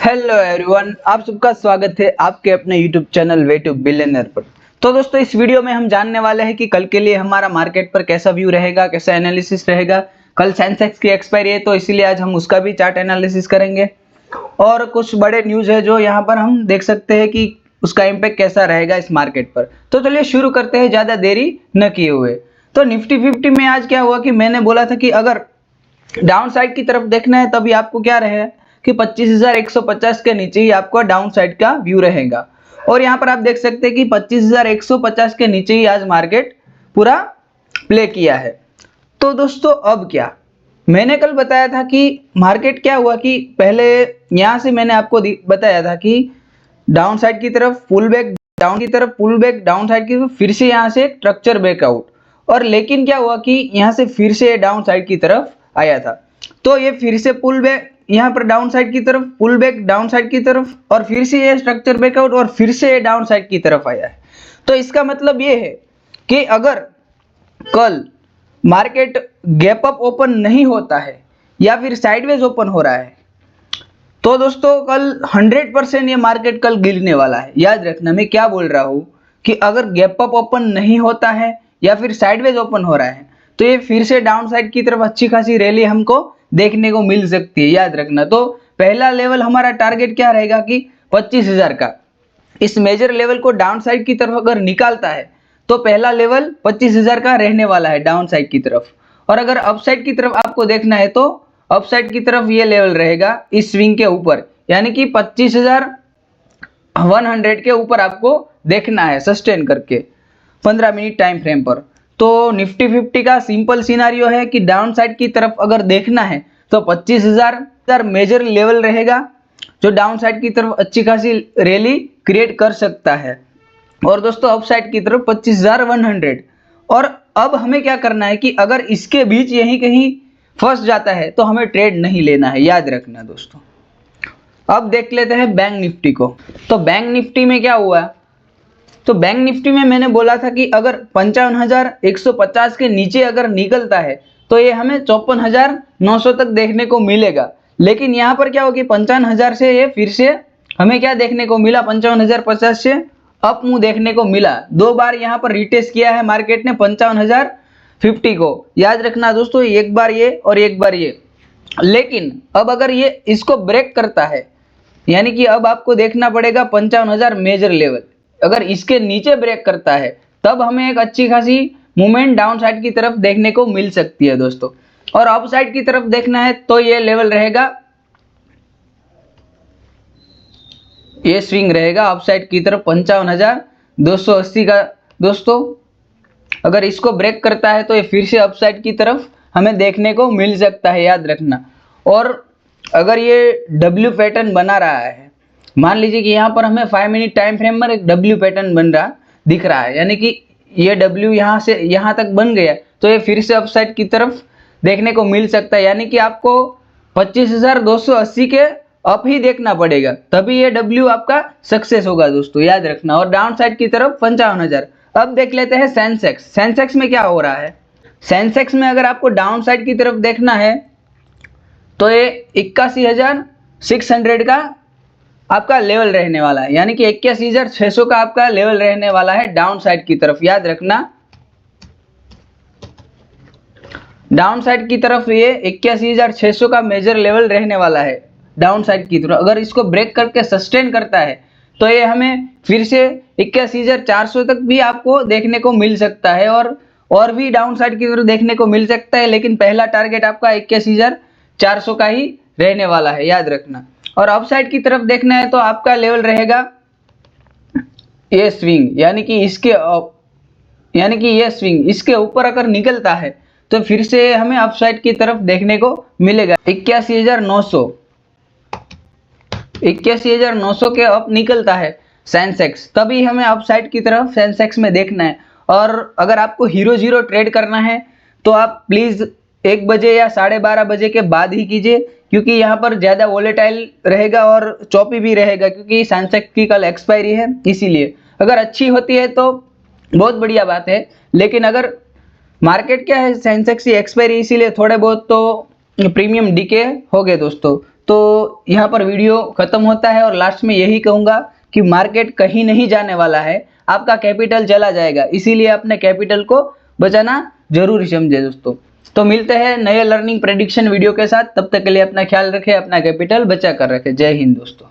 Hello everyone, आप सबका स्वागत है आपके अपने YouTube channel way to billionaire पर। तो दोस्तों, इस वीडियो में हम जानने वाले हैं कि कल के लिए हमारा मार्केट पर कैसा व्यू रहेगा, कैसा एनालिसिस रहेगा। कल सेंसेक्स की एक्सपायरी है, तो इसीलिए आज हम उसका भी चार्ट एनालिसिस करेंगे। और कुछ बड़े न्यूज़ है जो यहाँ पर हम देख सकते हैं कि उसका इम्पैक्ट कैसा रहेगा इस मार्केट पर। तो चलिए शुरू करते हैं ज़्यादा देरी न किए हुए। तो निफ्टी 50 में आज क्या हुआ कि मैंने बोला था कि अगर डाउन साइड की तरफ देखना है तभी आपको क्या रहेगा कि 25,150 के नीचे ही आपको डाउन साइड का व्यू रहेगा। और यहाँ पर आप देख सकते हैं कि 25,150 के नीचे ही आज मार्केट पूरा प्ले किया है। तो दोस्तों, अब क्या मैंने कल बताया था कि मार्केट क्या हुआ कि पहले यहाँ से मैंने आपको बताया था कि डाउन साइड की तरफ पुल बैक, डाउन की तरफ पुल बैक, डाउन साइड की तरफ फिर से यहाँ से स्ट्रक्चर ब्रेकआउट। और लेकिन क्या हुआ कि यहाँ से फिर से डाउन साइड की तरफ आया था। तो ये फिर से पुल बैक, यहाँ पर डाउन साइड की तरफ पुल बैक, डाउन साइड की तरफ, और फिर से ये स्ट्रक्चर ब्रेकआउट और फिर से ये डाउन साइड की तरफ आया है। तो इसका मतलब ये है कि अगर कल मार्केट गैप अप ओपन नहीं होता है या फिर साइडवेज ओपन हो रहा है तो दोस्तों कल 100% ये मार्केट कल गिरने वाला है। याद रखना, मैं क्या बोल रहा हूँ कि अगर गैप अप ओपन नहीं होता है या फिर साइडवेज ओपन हो रहा है तो ये फिर से डाउन साइड की तरफ अच्छी खासी रैली हमको देखने को मिल सकती है। याद रखना, तो पहला लेवल हमारा टारगेट क्या रहेगा कि 25,000 का। इस मेजर लेवल को डाउन साइड की तरफ अगर निकालता है तो पहला लेवल 25,000 का रहने वाला है डाउन साइड की तरफ। और अगर अप साइड की तरफ आपको देखना है तो अप साइड की तरफ ये लेवल रहेगा इस स्विंग के ऊपर, यानी कि 25,100 के ऊपर आपको देखना है सस्टेन करके 15 मिनट टाइम फ्रेम पर। तो निफ्टी 50 का सिंपल सिनारियो है कि डाउन साइड की तरफ अगर देखना है तो 25,000 मेजर लेवल रहेगा जो डाउन साइड की तरफ अच्छी खासी रैली क्रिएट कर सकता है। और दोस्तों अप साइड की तरफ 25,100। और अब हमें क्या करना है कि अगर इसके बीच यहीं कहीं फंस जाता है तो हमें ट्रेड नहीं लेना है। याद रखना दोस्तों। अब देख लेते हैं बैंक निफ्टी को। तो बैंक निफ्टी में क्या हुआ, तो बैंक निफ्टी में मैंने बोला था कि अगर 55,150 के नीचे अगर निकलता है तो ये हमें 54,900 तक देखने को मिलेगा। लेकिन यहाँ पर क्या होगी, 55,000 से ये फिर से हमें क्या देखने को मिला, 55,050 से अप मूव देखने को मिला। दो बार यहाँ पर रिटेस्ट किया है मार्केट ने 55,050 को। याद रखना दोस्तों, एक बार ये और एक बार ये। लेकिन अब अगर ये इसको ब्रेक करता है, यानी कि अब आपको देखना पड़ेगा 55,000 मेजर लेवल। अगर इसके नीचे ब्रेक करता है तब हमें एक अच्छी खासी मूवमेंट डाउन साइड की तरफ देखने को मिल सकती है दोस्तों। और अप साइड की तरफ देखना है तो ये लेवल रहेगा, ये स्विंग रहेगा अप साइड की तरफ 55,280 का दोस्तों। अगर इसको ब्रेक करता है तो ये फिर से अप साइड की तरफ हमें देखने को मिल सकता है। याद रखना। और अगर ये डब्ल्यू पैटर्न बना रहा है, मान लीजिए कि यहाँ पर हमें 5 मिनट टाइम फ्रेम पर एक डब्ल्यू पैटर्न बन रहा दिख रहा है, यानी कि ये डब्ल्यू यहाँ से यहाँ तक बन गया तो ये फिर से अप साइड की तरफ देखने को मिल सकता है। यानी कि आपको 25,280 के अप ही देखना पड़ेगा तभी ये डब्ल्यू आपका सक्सेस होगा दोस्तों। याद रखना। और डाउन साइड की तरफ 55,000। अब देख लेते हैं सेंसेक्स। सेंसेक्स में क्या हो रहा है, सेंसेक्स में अगर आपको डाउन साइड की तरफ देखना है तो ये 81,600 का आपका लेवल रहने वाला है, यानी कि 81,600 का आपका लेवल रहने वाला है डाउन साइड की तरफ। याद रखना, डाउन साइड की तरफ ये 81,600 का मेजर लेवल रहने वाला है डाउन साइड की तरफ। अगर इसको ब्रेक करके सस्टेन करता है तो ये हमें फिर से 81,400 तक भी आपको देखने को मिल सकता है और भी डाउन साइड की तरफ देखने को मिल सकता है। लेकिन पहला टारगेट आपका 81,400 का ही रहने वाला है। याद रखना। और अप साइड की तरफ देखना है तो आपका लेवल रहेगा ये स्विंग, यानी कि ये स्विंग इसके ऊपर अगर निकलता है तो फिर से हमें अप साइड की तरफ देखने को मिलेगा 81,900 के अप निकलता है सेंसेक्स, तभी हमें अप साइड की तरफ सेंसेक्स में देखना है। और अगर आपको हीरो जीरो ट्रेड करना है तो आप प्लीज 1 बजे या 12:30 बजे के बाद ही कीजिए, क्योंकि यहाँ पर ज़्यादा वोलेटाइल रहेगा और चौपी भी रहेगा, क्योंकि सेंसेक्स की कल एक्सपायरी है। इसीलिए अगर अच्छी होती है तो बहुत बढ़िया बात है, लेकिन अगर मार्केट क्या है, सेंसेक्स की एक्सपायरी, इसीलिए थोड़े बहुत तो प्रीमियम डीके हो गए दोस्तों। तो यहाँ पर वीडियो खत्म होता है और लास्ट में यही कहूंगा कि मार्केट कहीं नहीं जाने वाला है, आपका कैपिटल चला जाएगा, इसीलिए अपने कैपिटल को बचाना जरूरी समझे दोस्तों। तो मिलते हैं नए लर्निंग प्रेडिक्शन वीडियो के साथ, तब तक के लिए अपना ख्याल रखें, अपना कैपिटल बचा कर रखें। जय हिंद दोस्तों।